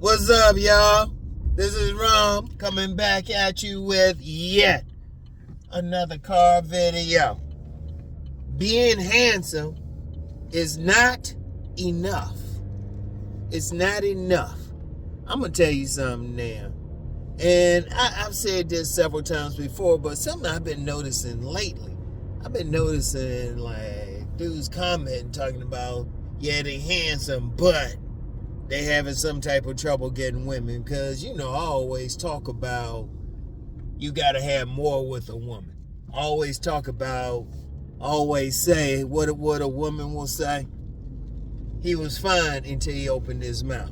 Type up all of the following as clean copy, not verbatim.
What's up, y'all? This is Rom coming back at you with yet another car video. Being handsome is not enough. It's not enough. I'm going to tell you something now. And I've said this several times before, but something I've been noticing lately. I've been noticing like dudes commenting talking about, yeah, they handsome, but they having some type of trouble getting women. Because, I always talk about you got to have more with a woman. I always say what a woman will say. He was fine until he opened his mouth.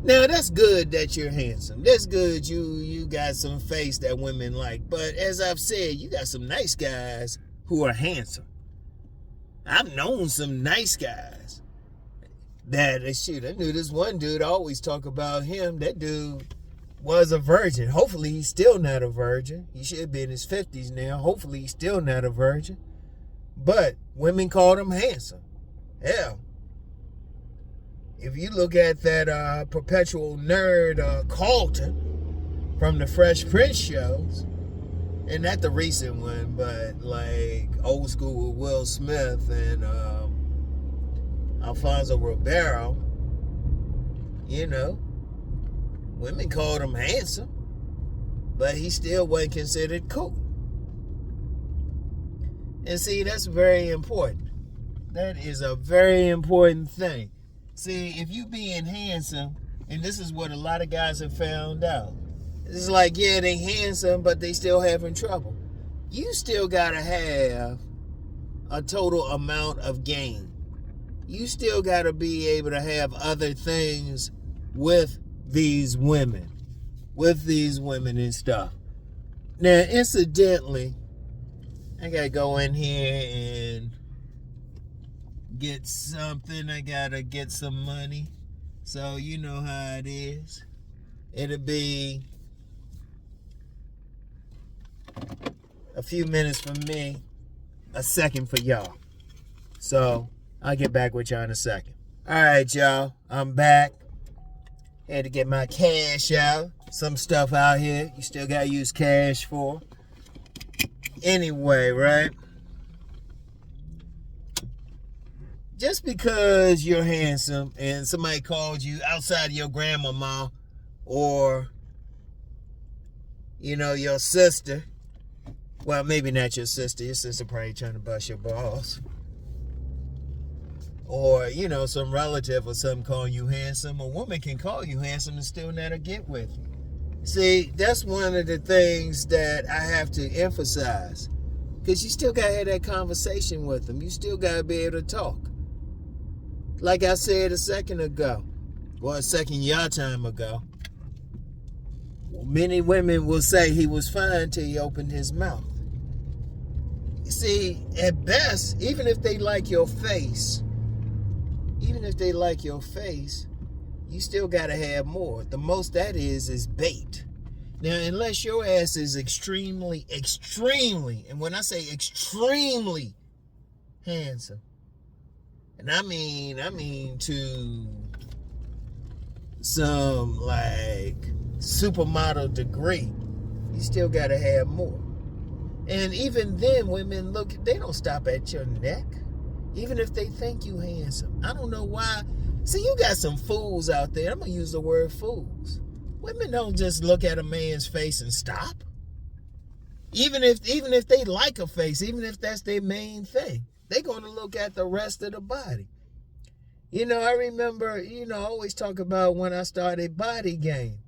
Now, that's good that you're handsome. That's good you got some face that women like. But as I've said, you got some nice guys who are handsome. I've known some nice guys that, I knew this one dude, I always talk about him. That dude was a virgin. Hopefully he's still not a virgin. He should be in his 50s now. Hopefully he's still not a virgin. But women called him handsome. Hell, if you look at that perpetual nerd Carlton from the Fresh Prince shows, and not the recent one, but like old school with Will Smith and Alfonso Ribeiro, women called him handsome, but he still wasn't considered cool. And see, that's very important. That is a very important thing. See, if you being handsome, and this is what a lot of guys have found out, it's like, yeah, they handsome, but they still having trouble. You still gotta have a total amount of game. You still gotta be able to have other things with these women and stuff. Now, incidentally, I gotta go in here and get something. I gotta get some money. So you know how it is. It'll be a few minutes for me, a second for y'all. So I'll get back with y'all in a second. All right, y'all. I'm back. Had to get my cash out. Some stuff out here you still gotta use cash for. Anyway, right? Just because you're handsome and somebody called you outside of your grandmama or, your sister. Well, maybe not your sister. Your sister probably trying to bust your balls. Or, some relative or something calling you handsome. A woman can call you handsome and still not get with you. See, that's one of the things that I have to emphasize. Because you still got to have that conversation with them. You still got to be able to talk. Like I said a second ago. Well, a second your time ago. Many women will say he was fine till he opened his mouth. You see, at best, even if they like your face, you still got to have more. The most that is bait. Now, unless your ass is extremely, and when I say extremely handsome, and I mean to some like supermodel degree, you still got to have more. And even then, women they don't stop at your neck. Even if they think you handsome. I don't know why. See, you got some fools out there. I'm going to use the word fools. Women don't just look at a man's face and stop. Even if they like a face, even if that's their main thing, they're going to look at the rest of the body. I remember, I always talk about when I started Body Game.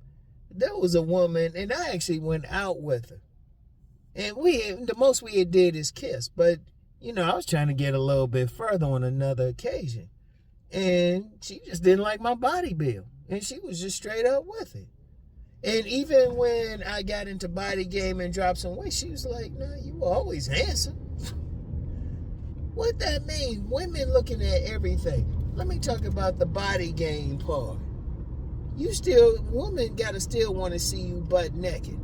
There was a woman, and I actually went out with her. And the most we had did is kiss. But, I was trying to get a little bit further on another occasion. And she just didn't like my body build. And she was just straight up with it. And even when I got into Body Game and dropped some weight, she was like, "No, you were always handsome." What that mean? Women looking at everything. Let me talk about the Body Game part. Women gotta still want to see you butt naked.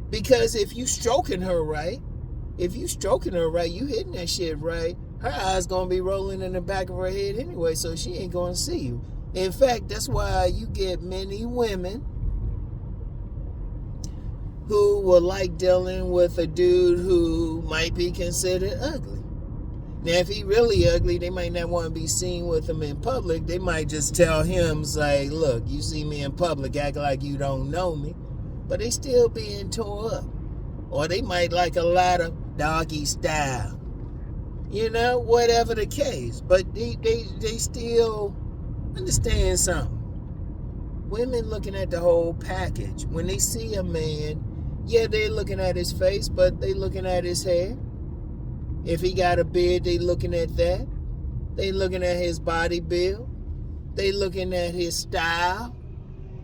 Because if you stroking her right, you hitting that shit right, her eyes gonna be rolling in the back of her head anyway, so she ain't gonna see you. In fact, that's why you get many women who will like dealing with a dude who might be considered ugly. Now, if he really ugly, they might not want to be seen with him in public. They might just tell him, like, look, you see me in public, act like you don't know me. But they still being tore up. Or they might like a lot of doggy style. You know, whatever the case. But they still understand something. Women looking at the whole package. When they see a man, yeah, they're looking at his face, but they looking at his hair. If he got a beard, they looking at that. They looking at his body build. They looking at his style.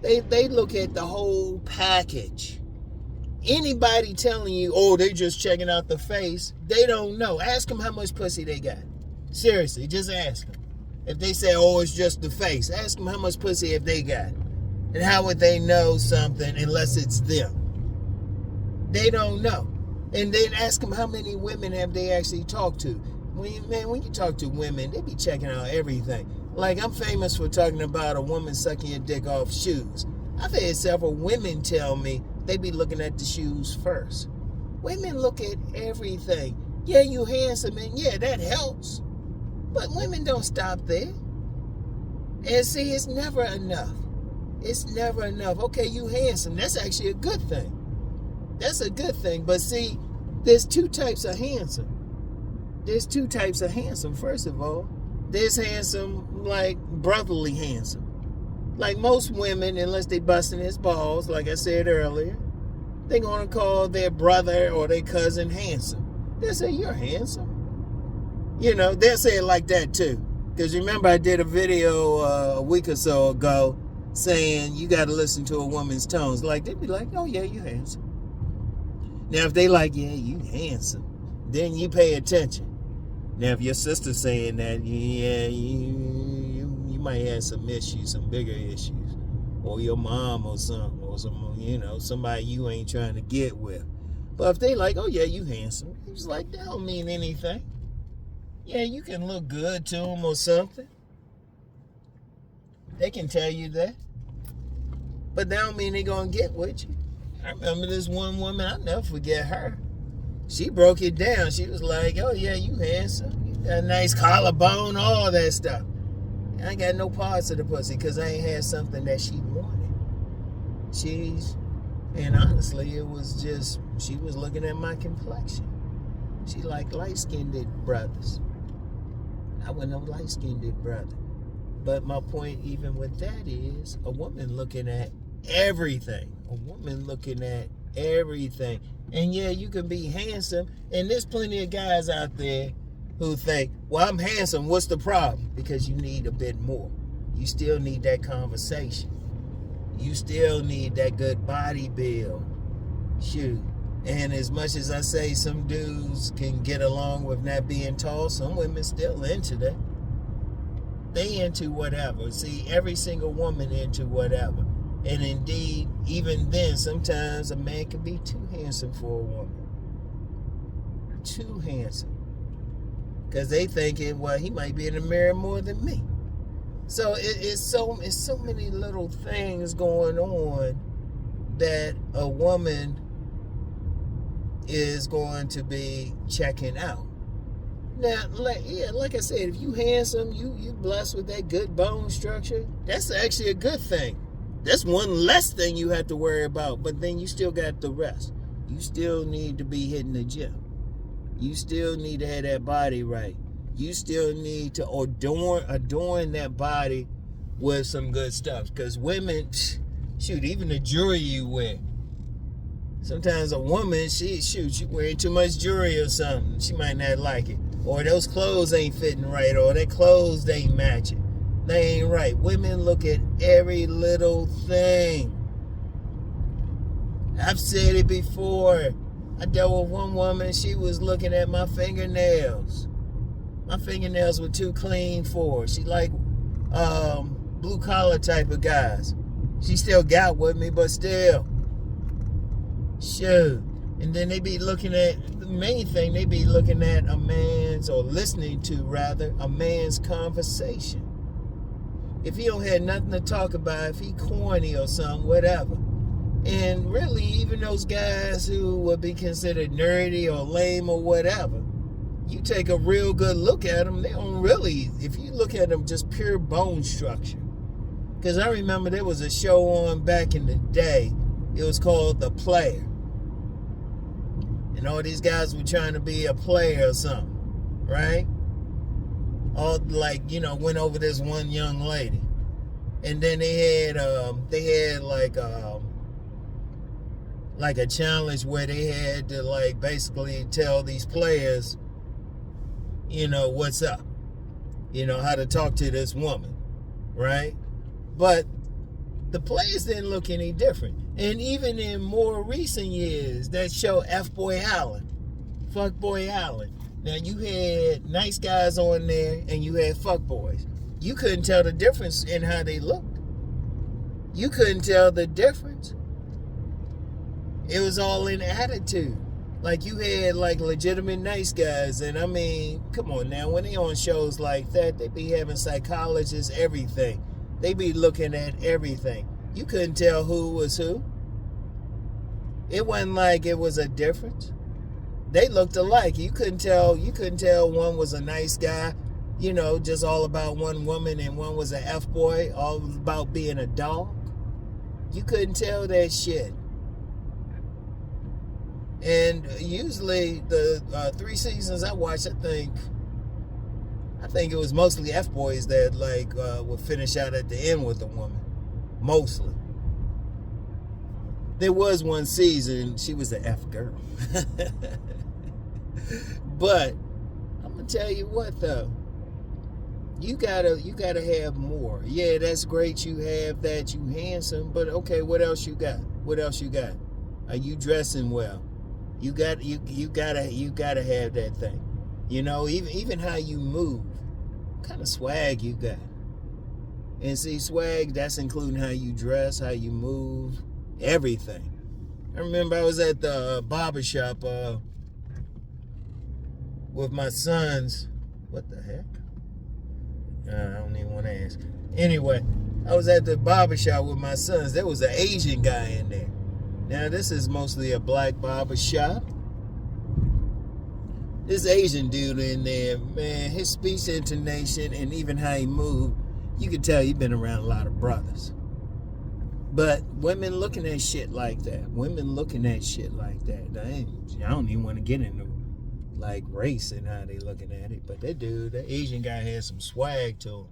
They look at the whole package. Anybody telling you, oh, they just checking out the face, they don't know. Ask them how much pussy they got. Seriously, just ask them. If they say, oh, it's just the face, ask them how much pussy have they got. And how would they know something unless it's them? They don't know. And then ask them how many women have they actually talked to. When you talk to women, they be checking out everything. Like, I'm famous for talking about a woman sucking your dick off shoes. I've had several women tell me they be looking at the shoes first. Women look at everything. Yeah, you handsome, and yeah, that helps. But women don't stop there. And see, it's never enough. It's never enough. Okay, you handsome. That's actually a good thing. That's a good thing. But see, there's two types of handsome. There's two types of handsome, first of all. There's handsome, like brotherly handsome. Like most women, unless they busting his balls, like I said earlier, they're going to call their brother or their cousin handsome. They'll say, you're handsome. You know, they'll say it like that too. Because remember, I did a video a week or so ago saying you got to listen to a woman's tones. Like, they'd be like, oh yeah, you handsome. Now, if they like, yeah, you handsome, then you pay attention. Now, if your sister's saying that, yeah, you might have some issues, some bigger issues. Or your mom or something, or some, you know, somebody you ain't trying to get with. But if they like, oh yeah, you handsome, it's like, that don't mean anything. Yeah, you can look good to them or something. They can tell you that. But that don't mean they gonna get with you. I remember this one woman, I'll never forget her. She broke it down. She was like, oh yeah, you handsome. You got a nice collarbone, all that stuff. I ain't got no parts of the pussy because I ain't had something that she wanted. And honestly, it was just, she was looking at my complexion. She liked light-skinned brothers. I wasn't no light-skinned brother. But my point even with that is a woman looking at everything. A woman looking at everything. And yeah, you can be handsome. And there's plenty of guys out there who think, well, I'm handsome. What's the problem? Because you need a bit more. You still need that conversation. You still need that good body build. Shoot. And as much as I say some dudes can get along with not being tall, some women still into that. They into whatever. See, every single woman into whatever. And indeed, even then, sometimes a man can be too handsome for a woman. Too handsome. Because they thinking, well, he might be in the mirror more than me. So it's so many little things going on that a woman is going to be checking out. Now, like I said, if you handsome, you blessed with that good bone structure, that's actually a good thing. That's one less thing you have to worry about, but then you still got the rest. You still need to be hitting the gym. You still need to have that body right. You still need to adorn that body with some good stuff. Because women, shoot, even the jewelry you wear. Sometimes a woman, she wearing too much jewelry or something. She might not like it. Or those clothes ain't fitting right. Or their clothes ain't matching. They ain't right. Women look at every little thing. I've said it before. I dealt with one woman, she was looking at my fingernails. My fingernails were too clean for her. She like blue collar type of guys. She still got with me, but still. Shoot. And then they be looking at, the main thing, they be looking at a man or listening to rather, a man's conversation. If he don't have nothing to talk about, if he corny or something, whatever. And really, even those guys who would be considered nerdy or lame or whatever, you take a real good look at them, they don't really, if you look at them, just pure bone structure. Because I remember there was a show on back in the day, it was called The Player. And all these guys were trying to be a player or something, right? All went over this one young lady. And then they had like a challenge where they had to basically tell these players, what's up, how to talk to this woman, right? But the players didn't look any different. And even in more recent years, that show F-Boy Island, Fuckboy Island. Now you had nice guys on there and you had fuckboys. You couldn't tell the difference in how they looked. You couldn't tell the difference. It was all in attitude. Like you had legitimate nice guys, and I mean, come on now, when they on shows like that, they be having psychologists, everything. They be looking at everything. You couldn't tell who was who. It wasn't like it was a difference. They looked alike. You couldn't tell one was a nice guy, just all about one woman, and one was an F-boy, all about being a dog. You couldn't tell that shit. And usually the 3 seasons I watched, I think it was mostly F-boys that would finish out at the end with a woman. Mostly. There was one season, she was an F-girl. But I'm gonna tell you what though. You gotta have more. Yeah, that's great you have that, you handsome, but okay, what else you got? What else you got? Are you dressing well? You gotta have that thing. Even how you move. What kind of swag you got? And see, swag, that's including how you dress, how you move, everything. I remember I was at the barber shop with my sons. What the heck? I don't even want to ask. Anyway, I was at the barber shop with my sons. There was an Asian guy in there. Now, this is mostly a black barber shop. This Asian dude in there, man, his speech intonation and even how he moved, you can tell he's been around a lot of brothers. But women looking at shit like that. I don't even want to get into race and how they looking at it. But that dude, that Asian guy had some swag to him.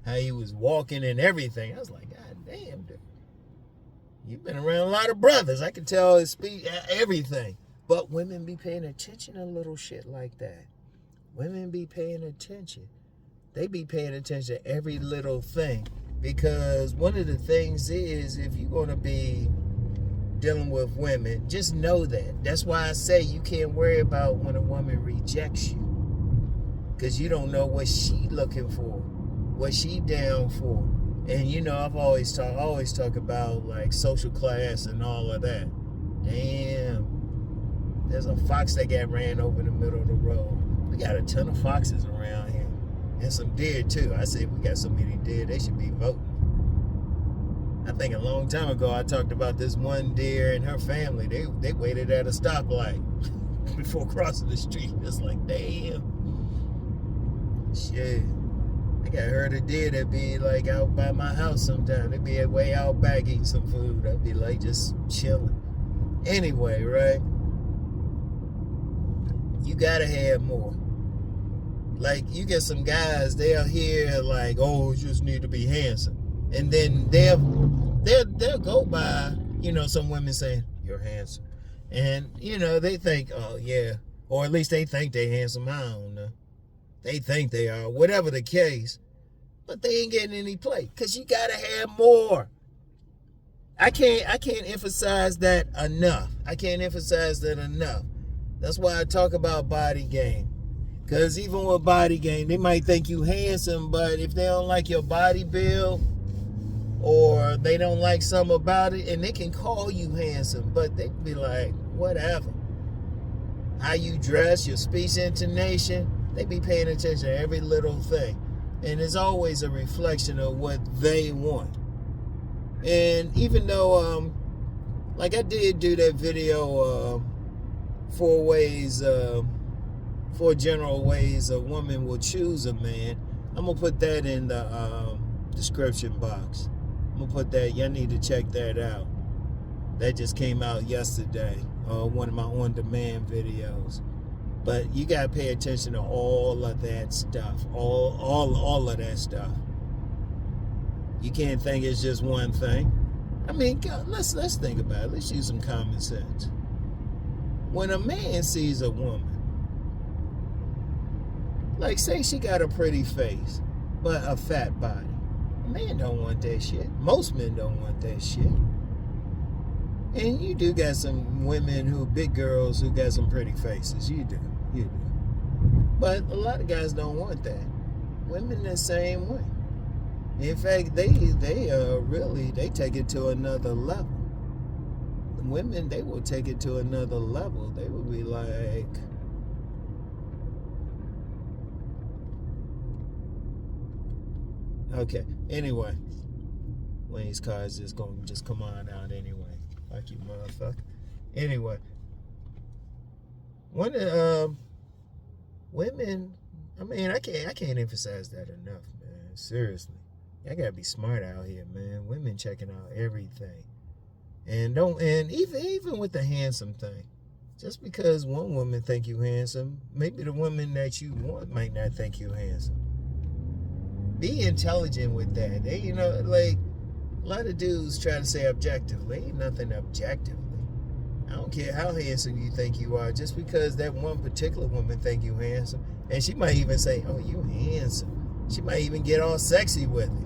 How he was walking and everything. I was like, God damn, dude. You've been around a lot of brothers. I can tell his speech, everything. But women be paying attention to little shit like that. Women be paying attention. They be paying attention to every little thing. Because one of the things is, if you're going to be dealing with women, just know that. That's why I say you can't worry about when a woman rejects you. Because you don't know what she looking for. What she down for. And I've always talk about social class and all of that. Damn. There's a fox that got ran over in the middle of the road. We got a ton of foxes around here. And some deer too. I said we got so many deer, they should be voting. I think a long time ago I talked about this one deer and her family. They waited at a stoplight before crossing the street. It's like, damn. Shit. I got heard of deer that be out by my house sometime. They be way out back eating some food. I'd be just chilling. Anyway, right? You gotta have more. You get some guys, they'll hear oh, you just need to be handsome. And then they'll go by, some women saying, you're handsome. And, they think, oh yeah. Or at least they think they're handsome. I don't know. They think they are, whatever the case. But they ain't getting any play. Because you gotta have more. I can't emphasize that enough. That's why I talk about body game. Because even with body game, they might think you handsome, but if they don't like your body build, or they don't like something about it, and they can call you handsome, but they can be like, whatever. How you dress, your speech intonation, They be paying attention to every little thing. And it's always a reflection of what they want. And even though, like I did do that video, 4 general ways a woman will choose a man. I'm going to put that in the description box. I'm going to put that, y'all need to check that out. That just came out yesterday, one of my on-demand videos. But you got to pay attention to all of that stuff, all of that stuff. You can't think it's just one thing. I mean, God, let's think about it. Let's use some common sense. When a man sees a woman, like say she got a pretty face, but a fat body, a man don't want that shit. Most men don't want that shit. And you do got some women who, big girls who got some pretty faces. You do. But a lot of guys don't want that. Women the same way. In fact, they really take it to another level. Women, they will take it to another level. They will be like, okay, anyway, one of these cars is going to just come on out anyway. Fuck you, motherfucker. Anyway, one women, I mean, I can't emphasize that enough, man. Seriously. I gotta be smart out here, man. Women checking out everything. And even with the handsome thing. Just because one woman think you handsome, maybe the woman that you want might not think you handsome. Be intelligent with that. They, like a lot of dudes try to say objectively. Ain't nothing objectively. I don't care how handsome you think you are, just because that one particular woman think you handsome. And she might even say, oh, you handsome. She might even get all sexy with it.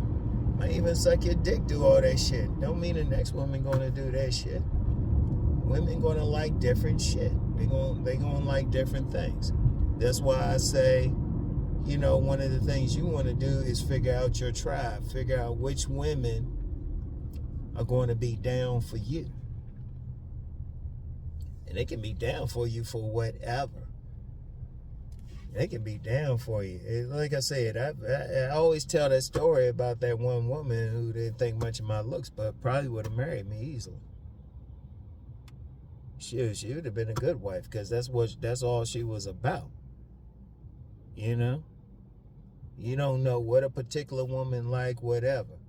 Might even suck your dick, do all that shit. Don't mean the next woman gonna do that shit. Women gonna like different shit. They gonna like different things. That's why I say, one of the things you want to do is figure out your tribe. Figure out which women are going to be down for you. And they can be down for you for whatever. They can be down for you. Like I said, I always tell that story about that one woman who didn't think much of my looks, but probably would have married me easily. She would have been a good wife, because that's all she was about. You don't know what a particular woman like, whatever.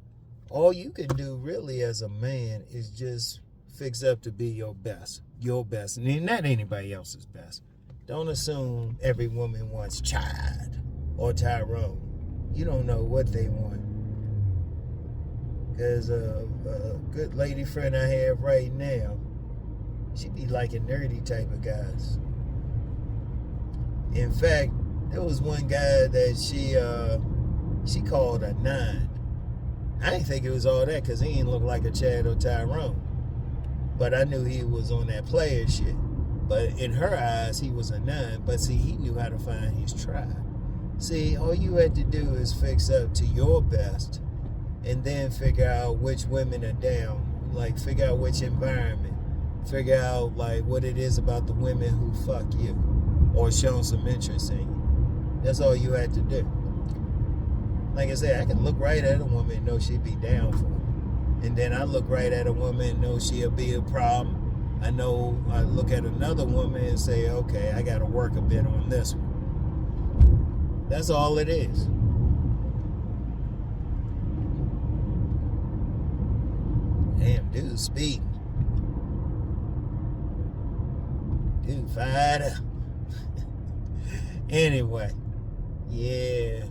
All you can do really as a man is just fix up to be your best, and not anybody else's best. Don't assume every woman wants Chad or Tyrone. You don't know what they want. Because a good lady friend I have right now, she be liking nerdy type of guys. In fact, there was one guy that she called a 9. I didn't think it was all that, because he didn't look like a Chad or Tyrone. But I knew he was on that player shit. But in her eyes, he was a 9. But see, he knew how to find his tribe. See, all you had to do is fix up to your best, and then figure out which women are down. Like, figure out which environment. Figure out, like, what it is about the women who fuck you or show some interest in you. That's all you had to do. Like I said, I can look right at a woman and know she'd be down for me. And then I look right at a woman and know she'll be a problem. I look at another woman and say, okay, I got to work a bit on this one. That's all it is. Damn, dude speeding. Dude fired up. Anyway, yeah.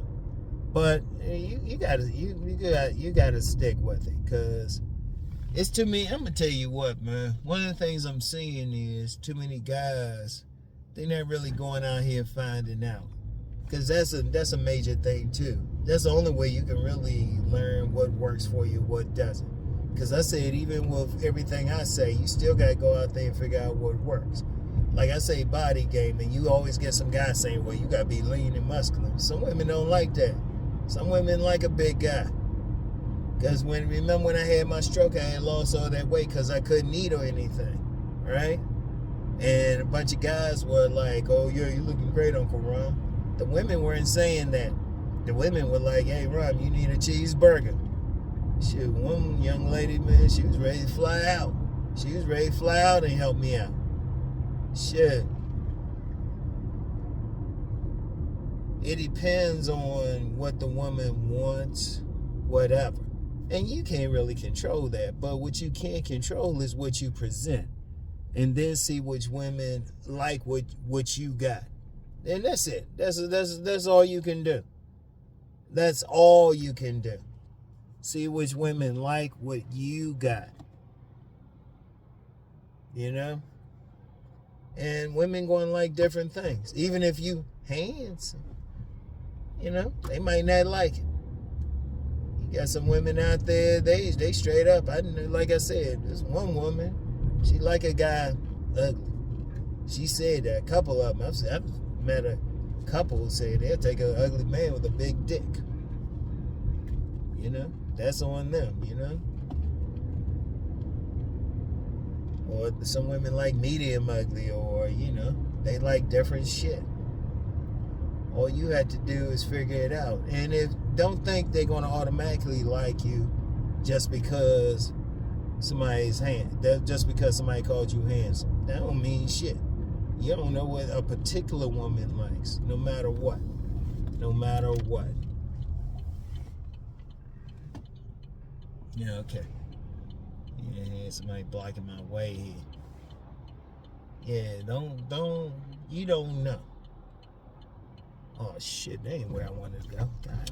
But you gotta stick with it, because it's too many. I'm gonna tell you what, man. One of the things I'm seeing is too many guys. They're not really going out here finding out, because that's a major thing too. That's the only way you can really learn what works for you, what doesn't. Because I said, even with everything I say, you still gotta go out there and figure out what works. Like I say, body game, and you always get some guys saying, well, you gotta be lean and muscular. Some women don't like that. Some women like a big guy. Because remember when I had my stroke, I had lost all that weight because I couldn't eat or anything, right? And a bunch of guys were like, oh, yeah, you looking great, Uncle Ron. The women weren't saying that. The women were like, hey, Rom, you need a cheeseburger. Shit, one young lady, man, she was ready to fly out. She was ready to fly out and help me out. Shit. It depends on what the woman wants, whatever. And you can't really control that. But what you can control is what you present. And then see which women like what you got. And that's it. That's all you can do. That's all you can do. See which women like what you got. You know? And women going to like different things. Even if you handsome. You know? They might not like it. You got some women out there, they straight up. Like I said, there's one woman, she like a guy ugly. She said that. A couple of them. I've met a couple who say they'll take an ugly man with a big dick. You know? That's on them, you know? Or some women like medium ugly, or, you know, they like different shit. All you had to do is figure it out. And don't think they're going to automatically like you just because just because somebody called you handsome. That don't mean shit. You don't know what a particular woman likes, no matter what. No matter what. Yeah, okay. Yeah, somebody blocking my way here. Yeah, you don't know. Oh shit, that ain't where I wanted to go. God.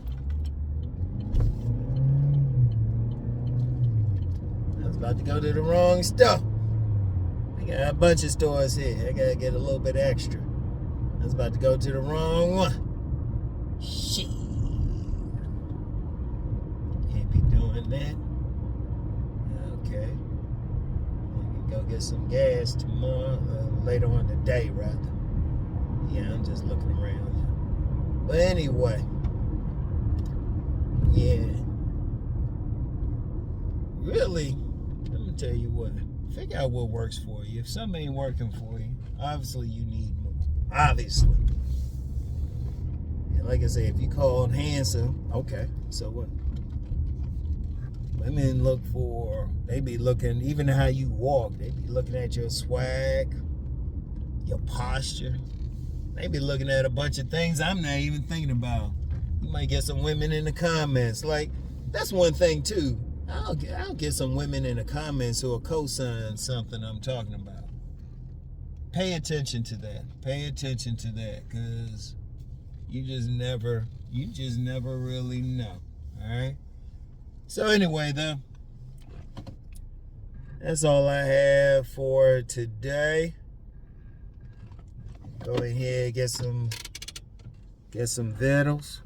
I was about to go to the wrong store. I got a bunch of stores here. I gotta get a little bit extra. I was about to go to the wrong one. Shit. Can't be doing that. Okay. I can go get some gas tomorrow, later on today, rather. Yeah, I'm just looking around. But anyway, yeah. Really, let me tell you what. Figure out what works for you. If something ain't working for you, obviously you need more. Obviously. And like I say, if you called handsome, okay, so what? Women they be looking, even how you walk, they be looking at your swag, your posture. They be looking at a bunch of things I'm not even thinking about. You might get some women in the comments. Like, that's one thing too. I'll get some women in the comments who will co-sign something I'm talking about. Pay attention to that. Pay attention to that, because you just never really know. Alright? So anyway, though, that's all I have for today. Go ahead, get some vittles.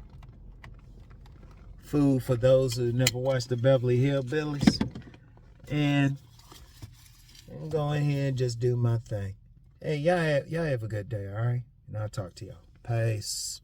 Food for those who never watched the Beverly Hillbillies. And go ahead and just do my thing. Hey, y'all have a good day, all right? And I'll talk to y'all. Peace.